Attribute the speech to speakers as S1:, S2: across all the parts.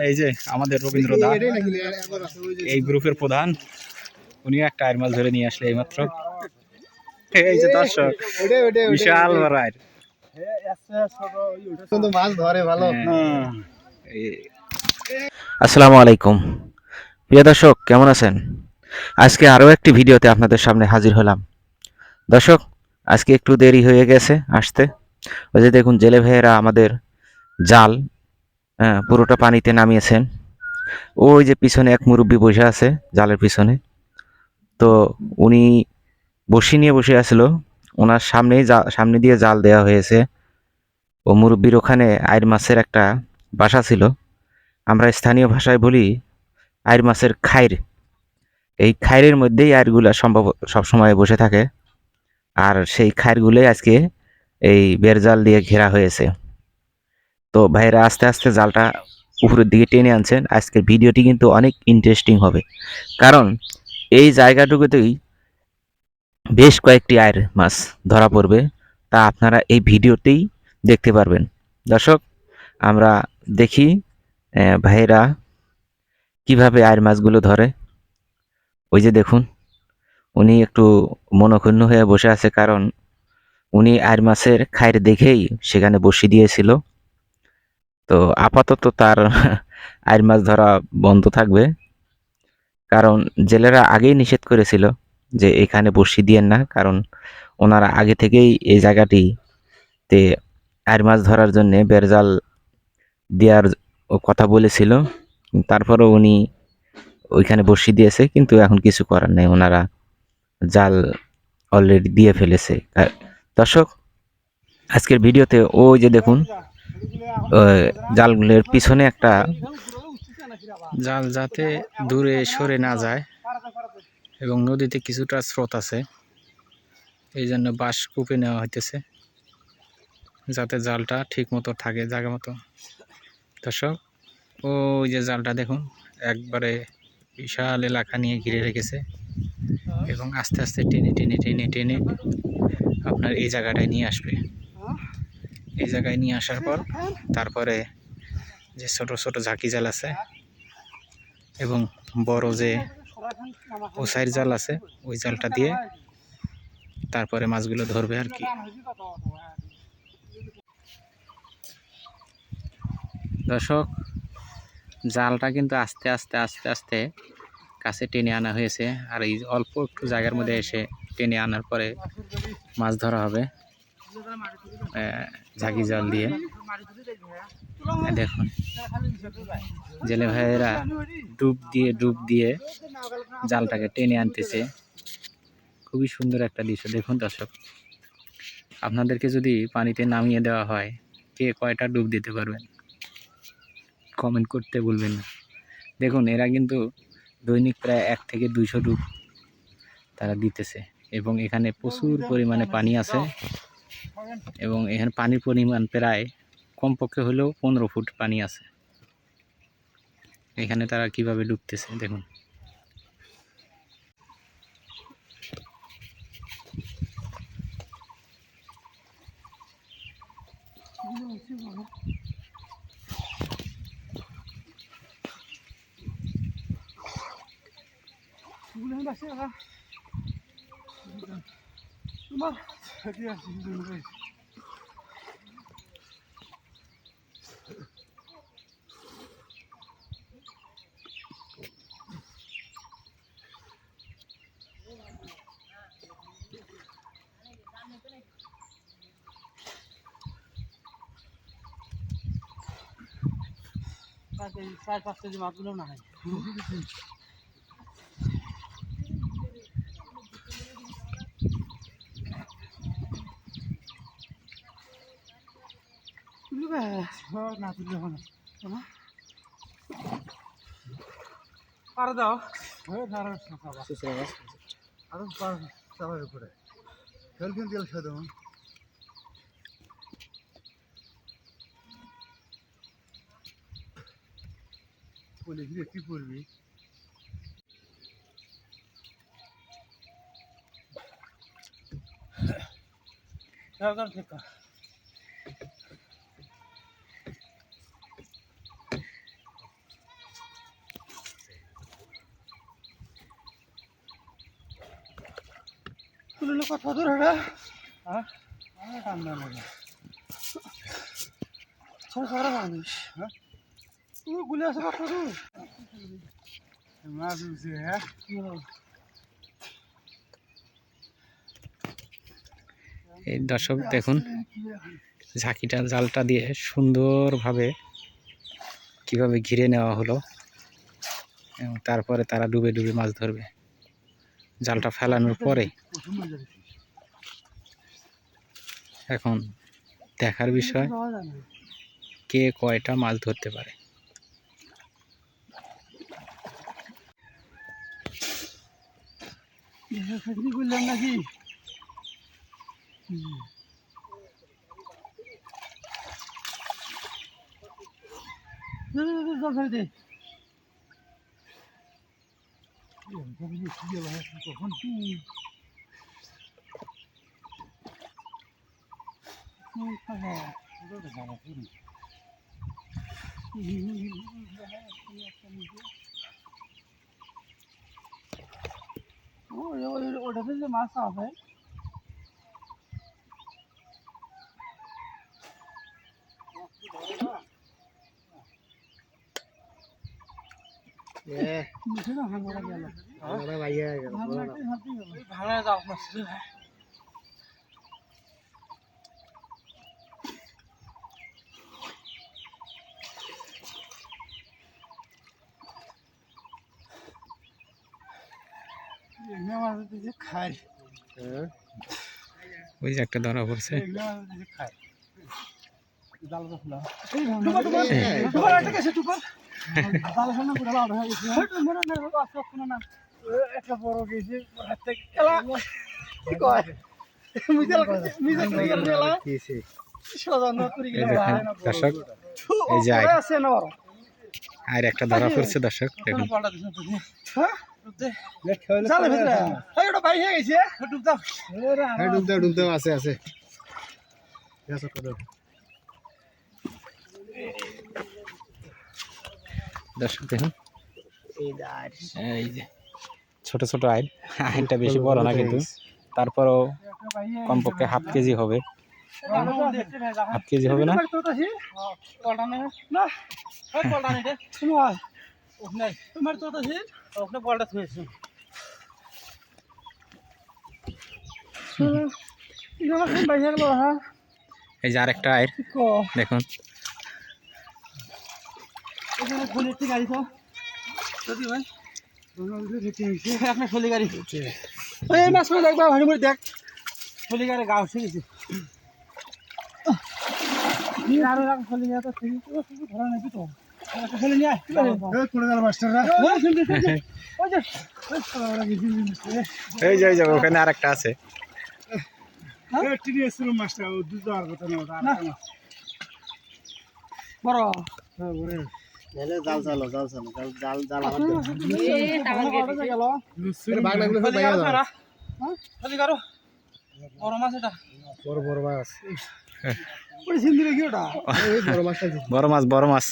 S1: এই যে আমাদের রবীন্দ্র দা এই গ্রুপের প্রধান, উনি একটা আইর মাছ ধরে নিয়ে আসলে এইমাত্র। এই যে দর্শক, বিশাল বড় আইর,
S2: মাছ ধরে ভালো।
S3: আসসালামু আলাইকুম প্রিয় দর্শক, কেমন আছেন? আজকে আরও একটি ভিডিওতে আপনাদের সামনে হাজির হলাম। দর্শক, আজকে একটু দেরি হয়ে গেছে আসতে। ওই যে দেখুন, জেলে ভাইয়েরা আমাদের জাল পুরোটা পানিতে নামিয়েছেন। ওই যে পিছনে এক মুরব্বি বসে আছে জালের পিছনে। তো উনি বসি নিয়ে বসে আছিল, ওনার সামনে দিয়ে জাল দেওয়া হয়েছে। ও মুরব্বির ওখানে আইর মাছের একটা বাসা ছিল, আমরা স্থানীয় ভাষায় বলি আইর মাছের খাইর। এই খাইরের মধ্যেই আইরগুলা সবসময় বসে থাকে। আর সেই খাইরগুলোই আজকে এই বেড়জাল দিয়ে ঘেরা হয়েছে। তো ভাইরা আস্তে আস্তে জালটা উপরের দিকে টেনে আনছেন। আজকের ভিডিওটি কিন্তু অনেক ইন্টারেস্টিং হবে, কারণ এই জায়গাটুকুতেই বেশ কয়েকটি আইর মাছ ধরা পড়বে। তা আপনারা এই ভিডিওতেই দেখতে পারবেন। দর্শক, আমরা দেখি ভাইরা কিভাবে আইর মাছগুলো ধরে। ওই যে দেখুন, উনি একটু মনক্ষুণ্ণ হয়ে বসে আছে, কারণ উনি আইর মাছের খাইর দেখেই সেখানে বসিয়ে দিয়েছিল। তো আপাতত তার আইর মাছ ধরা বন্ধ থাকবে, কারণ জেলেরা আগেই নিষেধ করেছিল যে এখানে বসিয়ে দিয়েন না, কারণ ওনারা আগে থেকেই এই জায়গাটিতে আইর মাছ ধরার জন্যে বেড়জাল দেওয়ার কথা বলেছিল। তারপরও উনি ওইখানে বসিয়ে দিয়েছে, কিন্তু এখন কিছু করার নেই, ওনারা জাল অলরেডি দিয়ে ফেলেছে। দর্শক, আজকের ভিডিওতে ওই যে দেখুন, জালগুলোর পিছনে একটা
S1: জাল যাতে দূরে সরে না যায়, এবং নদীতে কিছুটা স্রোত আছে, এই জন্য বাঁশ কুপে নেওয়া হইতেছে যাতে জালটা ঠিক মতো থাকে জায়গা মতো। দর্শক, ওই যে জালটা দেখুন, একবারে বিশাল এলাকা নিয়ে ঘিরে রেখেছে, এবং আস্তে আস্তে টেনে টেনে টেনে টেনে আপনার এই জায়গাটায় নিয়ে আসবে। এই জায়গায় নিয়ে আসার পর তারপরে যে ছোট ছোট ঝাঁকি জাল আছে এবং বড় যে ওসাইর জাল আছে, ওই জালটা দিয়ে তারপরে মাছগুলো ধরবে আর কি। দর্শক, জালটা কিন্তু আস্তে আস্তে আস্তে আস্তে কাছে টেনে আনা হয়েছে, আর এই অল্প একটু জায়গার মধ্যে এসে টেনে আনার পরে মাছ ধরা হবে ঝাঁকি জাল দিয়ে। দেখুন, জেলে ভাইয়েরা ডুব দিয়ে জালটাকে টেনে আনতেছে। খুবই সুন্দর একটা দৃশ্য। দেখুন দর্শক, আপনাদেরকে যদি পানিতে নামিয়ে দেওয়া হয়, কে কয়টা ডুব দিতে পারবেন কমেন্ট করতে ভুলবেন না। দেখুন, এরা কিন্তু দৈনিক প্রায় 1 থেকে 200 ডুব তারা দিতেছে, এবং এখানে প্রচুর পরিমাণে পানি আছে, এবং এখানে পানির পরিমাণ প্রায় কমপক্ষে হলেও 15 ফুট পানি আছে। এখানে তারা কিভাবে ডুবতেছে দেখুন।
S2: চার পাঁচ কেজি মাছগুলো না হয়। না তুললে হবে না, আরো দাও আরো চালার উপরে খেলছেন তেল খেয়ে দেবো। বলে কি করবি? ঠিক তুলে কথা ধর এটা হ্যাঁ ঠান্ডা লাগে সারা মানুষ হ্যাঁ তুই গুলি আছে কথা তুই মাছ উঠছে হ্যাঁ
S1: এই দর্শক দেখুন ঝাঁকিটা জালটা দিয়ে সুন্দরভাবে কিভাবে ঘিরে নেওয়া হলো এবং তারপরে তারা ডুবে ডুবে মাছ ধরবে জালটা ফেলানোর পরে। এখন দেখার বিষয় কে কয়টা মাছ ধরতে পারে।
S2: বললাম নাকি কখন ওটাতে যে মাছ আছে ভালো যাও খাই
S1: ওই যে একটা ধরা পড়ছে।
S2: খাই একটা বড় গেছে
S1: দর্শক এই যে আর একটা ধরা পড়ছে দর্শক দেখুন।
S2: আছে আছে
S1: দর্শক দেখুন এই যে ছোট ছোট আইল, আইলটা বেশি বড় না কিন্তু তারপরও কমপক্ষে হাফ কেজি হবে। হাফ কেজি হবে না? এই যে আরেকটা আইল দেখুন। এই যে ওখানে আরেকটা আছে।
S2: জাল চালো জাল চালো জাল জাল বড় বড় মাছ
S1: বড় মাছ বড় মাছ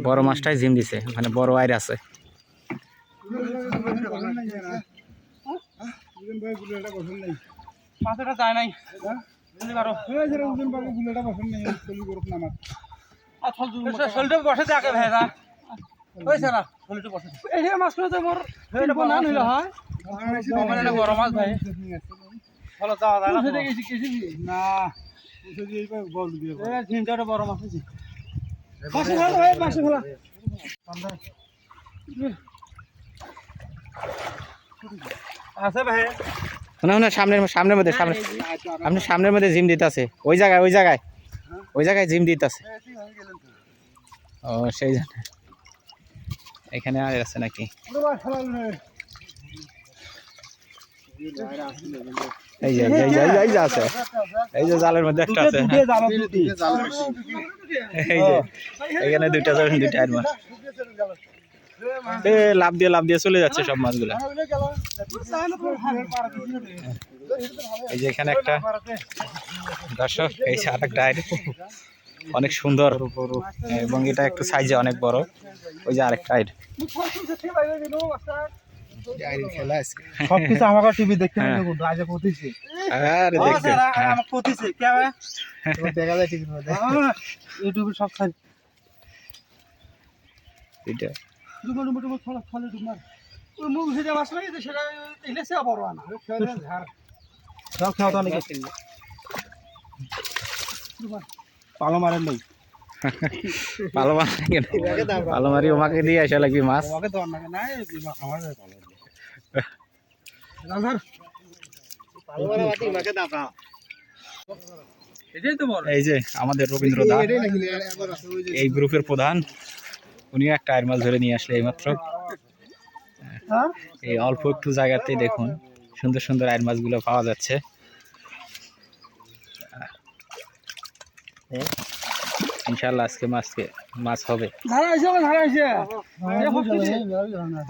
S1: বড় মাছটাই জিম দিছে, মানে বড় আইর আছে।
S2: মাছটা যায় নাই বড় মাছ ভাই ভালো যাওয়া যায় না বড় মাছ আছে ভাই
S1: না না সামনের সামনের মধ্যে সামনে আপনি সামনের মধ্যে জিম দিতে আছে। ওই জায়গায় ওই জায়গায় ওই জায়গায় জিম দিতে আছে। ও সেই জন্য এখানে আর আছে নাকি? এই যে এই যে আছে, এই যে জালের মধ্যে একটা আছে। এই যে এখানে দুইটা জাল দুইটা আইর মাছ লাভ দিয়ে চলে যাচ্ছে সব মাছগুলা। এই যে এখানে একটা দর্শক, এই যে আরেকটা আইর অনেক সুন্দর এবং এটা একটু সাইজে অনেক বড়। ওই যে আরেকটা আইর
S2: সবকিছু আমাকে টিভি দেখতে হবে কিন্তু আজ পতিছে
S1: আরে দেখতে
S2: আমাকে পতিছে কে হবে দেখা যায় টিভির মধ্যে ইউটিউবে সব খাই
S1: এটা
S2: ডুবো ডুবো ডুবো ফলে ডুবমার ওই মুখ সেটা বাস নাই সেটা ইলেছে বড় না সব খাওয়া তো নাকি পালো মারেন নাই
S1: পালোমারি ওমাকে দিয়ে আসা লাগবে মাছ
S2: আমাকে তো না নাই আমার পালো রাজার পালো মারা বাতি মাকে দাতা এটাই তো বড়
S1: এই যে আমাদের রবীন্দ্র দা এই গ্রুপের প্রধান উনিও একটা আইর মাছ ধরে নিয়ে আসলে এইমাত্র
S2: হ্যাঁ
S1: এই অল্প একটু জায়গাতেই দেখুন সুন্দর সুন্দর আইর মাছগুলো পাওয়া যাচ্ছে ইনশাআল্লাহ আজকে মাছ হবে
S2: ধারা আইছে ধারা আইছে এ হচ্ছে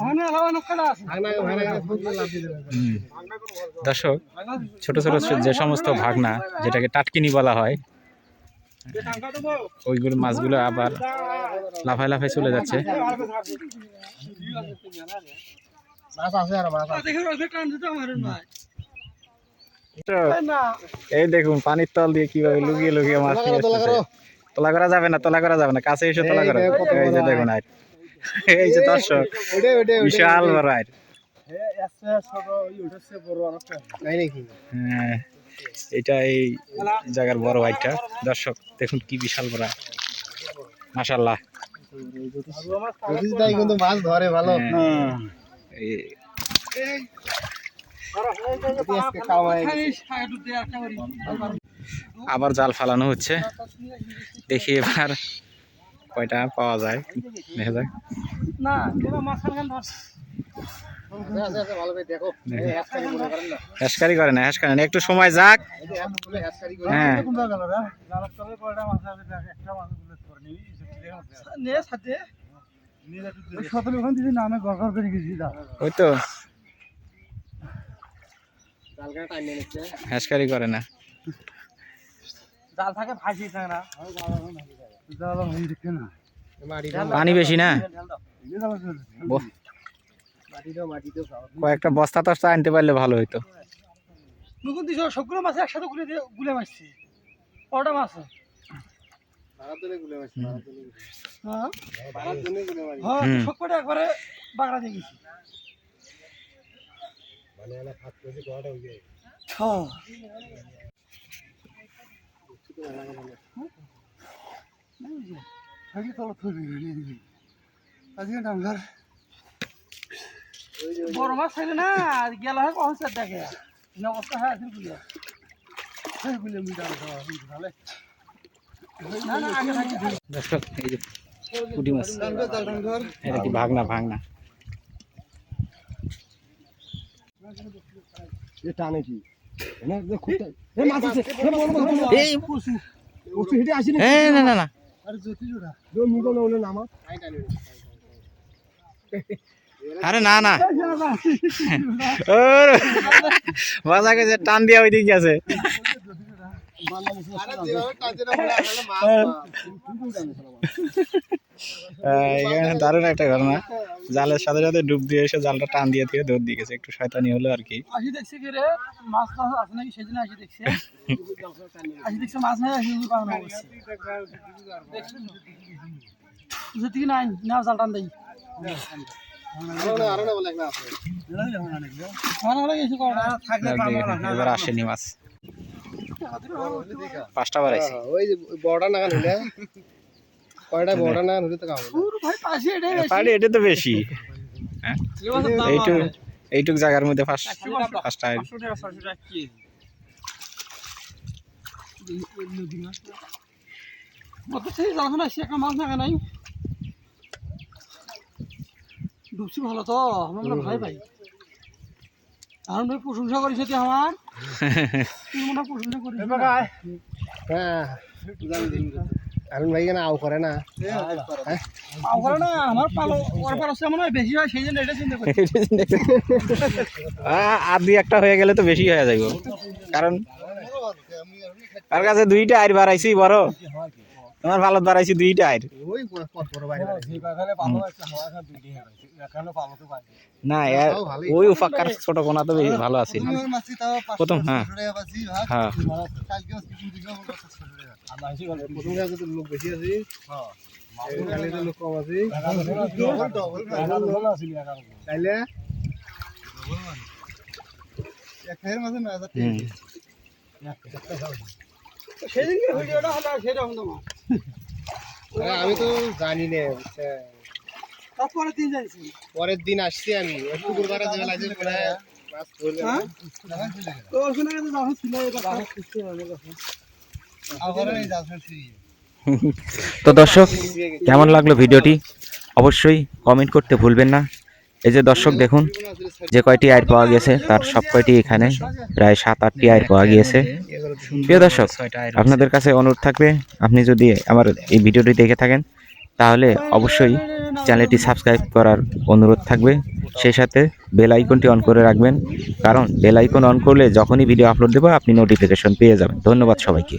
S2: মানে আলাদা নকলা আছে
S1: দর্শক ছোট ছোট যে সমস্ত ভাগনা যেটাকে টাটকিনি বলা হয় ওইগুলো মাছগুলো আবার লাফায় লাফায় চলে যাচ্ছে
S2: মাছ আছে আর মাছ আছে দেখো ওই টান দিতে মারেন ভাই
S1: এই দেখুন পানির তল দিয়ে কিভাবে লুকিয়ে লুকিয়ে মাছ নিয়ে আসতেছে তোলা করা যাবে না কাছে এসে তোলা করা এই যে দেখুন আইর এই যে দর্শক বিশাল বড় আইর হ্যাঁ এটা এই জায়গার বড় আইরটা দর্শক দেখুন কি বিশাল বড় আইর মাশাআল্লাহ
S2: কিন্তু মাছ ধরে ভালো
S1: আবার জাল ফালানো হচ্ছে দেখি এবার কয়টা পাওয়া যায় দেখা যাক
S2: না
S1: হ্যাশকারি করে না হ্যাশকারি না একটু সময় যাক হ্যাঁ ওই তো হ্যাশকারি করে না
S2: জাল থাকে ভাসি থাকে না
S1: পানি বেশি না কয়েকটা বস্তা টস্তা আনতে পারলে ভালো হইতো
S2: নতুন দিছ সবগুলো মাছ একসাথে গুলে মারছি কটা মাছ সবকটা একবারে বাগড়া দিয়ে গেছি বড় মাছ থাকে না গেল হয় কখন স্যার দেখে অবস্থা হয় আছে গুলিয়া
S1: দর্শক এই যে পুঁটি মাছ এটা কি ভাগনা
S2: টানে কি
S1: না আরে না মজা গেছে টান দিয়া ওই দিকে আছে দারুণ একটা ঘটনা জালের সাথে সাথে ডুব দিয়ে এসে জালটা টান দিয়ে দৌড় দিয়ে গেছে একটু শয়তানি হলো আর কি
S2: আসি দেখছি কি রে মাছ আছে নাকি সেদিন আসি দেখছে মাছ নাই আসি যদি নাই না জাল টান দেই
S1: এবার আসেনি মাছ 5টা বার আছে
S2: ওই বড়টা না হলে কয়টা বড়টা না হলে তো খাবো ভাই পাশে
S1: এটা তো বেশি হ্যাঁ এইটুক জায়গার মধ্যে 5টা
S2: মাছ না নাই ডুবছি ভালো তো আমরা ভয় পাই আর ভাই প্রশংসা করিস আমার প্রশংসা করিস আরুন ভাই কেন আও করে না আমার পালো ওর পালো মনে হয় বেশি হয় সেই জন্য এটা চিন্তা করি
S1: আর 2-1টা হয়ে গেলে তো বেশি হয়ে যাইব কারণ তার কাছে 2টা আইর বাড়াইছি বড় তোমার ভালো বাড়াইছি দুইটাই
S4: ওই কত বড় বাইরে
S1: না ওই উপাকার ছোট কোনা তো বেশ ভালো আছে প্রথম হ্যাঁ হ্যাঁ
S4: লোক বেশি আছে লোক কম আছে তাইলে
S2: সেদিনকে ভিডিওটা হলো সেটা হলো না
S4: আমি তো জানি না
S2: তারপরে দিন যাইছি
S4: পরের দিন আসছি আমি শুক্রবার লাগছে মাছ ধরবে
S2: হ্যাঁ তো ওখানে তো যখন ছিল এটা খারাপ কিছু হবে
S4: আবার এই যাচ্ছেন
S3: তো দর্শক কেমন লাগলো ভিডিওটি অবশ্যই কমেন্ট করতে ভুলবেন না। এই যে দর্শক দেখুন যে কয়টি আইর পাওয়া গেছে তার সব কয়টি এখানে প্রায় 7-8টি আইর পাওয়া গিয়েছে। প্রিয় দর্শক আপনাদের কাছে অনুরোধ থাকবে আপনি যদি আমার এই ভিডিওটি দেখে থাকেন তাহলে অবশ্যই চ্যানেলটি সাবস্ক্রাইব করার অনুরোধ থাকবে, সেই সাথে বেল আইকনটি অন করে রাখবেন, কারণ বেল আইকন অন করলে যখনই ভিডিও আপলোড দেবো আপনি নোটিফিকেশন পেয়ে যাবেন। ধন্যবাদ সবাইকে।